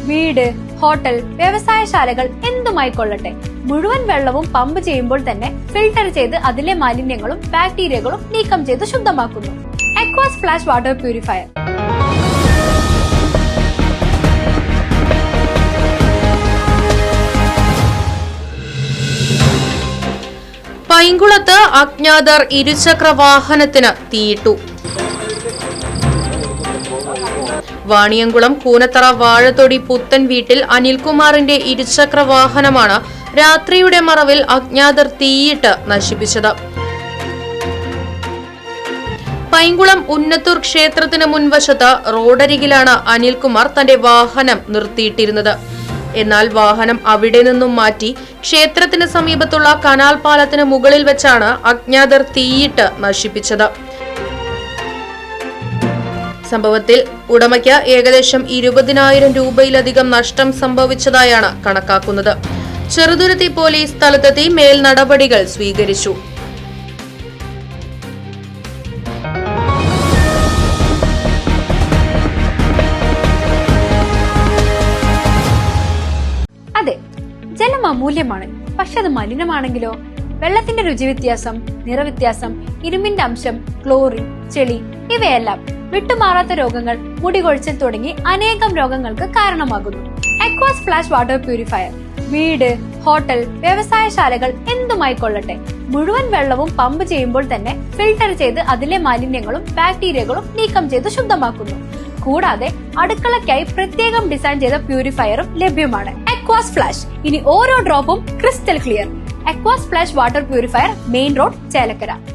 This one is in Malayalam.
വീട്, ഹോട്ടൽ, വ്യവസായശാലകൾ എന്തുമായിക്കൊള്ളട്ടെ, മുഴുവൻ വെള്ളവും പമ്പ് ചെയ്യുമ്പോൾ തന്നെ ഫിൽട്ടർ ചെയ്ത് അതിലെ മാലിന്യങ്ങളും ബാക്ടീരിയകളും നീക്കം ചെയ്ത് ശുദ്ധമാക്കുന്നു. അക്വാസ് ഫ്ലാഷ് വാട്ടർ പ്യൂരിഫയർ. പൈങ്കുളത്ത് അജ്ഞാതർ ഇരുചക്ര വാഹനത്തിന് തീയിട്ടു. വാണിയംകുളം കൂനത്തറ വാഴത്തൊടി പുത്തൻ വീട്ടിൽ അനിൽകുമാറിന്റെ ഇരുചക്ര വാഹനമാണ് രാത്രിയുടെ മറവിൽ അജ്ഞാതർ തീയിട്ട് നശിപ്പിച്ചത്. പൈങ്കുളം ഉന്നത്തൂർ ക്ഷേത്രത്തിന് മുൻവശത്ത് റോഡരികിലാണ് അനിൽകുമാർ തന്റെ വാഹനം നിർത്തിയിട്ടിരുന്നത്. എന്നാൽ വാഹനം അവിടെ നിന്നും മാറ്റി ക്ഷേത്രത്തിന് സമീപത്തുള്ള കനാൽ പാലത്തിന് മുകളിൽ വെച്ചാണ് അജ്ഞാതർ തീയിട്ട് നശിപ്പിച്ചത്. സംഭവത്തിൽ ഉടമയ്ക്ക് ഏകദേശം 20,000 രൂപയിലധികം നഷ്ടം സംഭവിച്ചതായാണ് കണക്കാക്കുന്നത്. ചെറുതുരുത്തി പോലീസ് സ്ഥലത്തെത്തി മേൽ നടപടികൾ സ്വീകരിച്ചു. അതെ, ജലം അമൂല്യമാണ്. പക്ഷെ അത് മലിനമാണെങ്കിലോ? വെള്ളത്തിന്റെ രുചി വ്യത്യാസം, നിറവ്യത്യാസം, ഇരുമ്പിന്റെ അംശം, ക്ലോറിൻ, ചെളി ഇവയെല്ലാം വിട്ടുമാറാത്ത രോഗങ്ങൾ, മുടികൊഴിച്ചിൽ തുടങ്ങി അനേകം രോഗങ്ങൾക്ക് കാരണമാകുന്നു. അക്വാസ് ഫ്ലാഷ് വാട്ടർ പ്യൂരിഫയർ. വീട്, ഹോട്ടൽ, വ്യവസായശാലകൾ എന്തുമായിക്കൊള്ളട്ടെ, മുഴുവൻ വെള്ളവും പമ്പ് ചെയ്യുമ്പോൾ തന്നെ ഫിൽട്ടർ ചെയ്ത് അതിലെ മാലിന്യങ്ങളും ബാക്ടീരിയകളും നീക്കം ചെയ്ത് ശുദ്ധമാക്കുന്നു. കൂടാതെ അടുക്കളയ്ക്കായി പ്രത്യേകം ഡിസൈൻ ചെയ്ത പ്യൂരിഫയറും ലഭ്യമാണ്. Aquas flash. ഇനി ഓരോ ഡ്രോപ്പും crystal clear. Aquas flash water purifier, main road, Chelakkara.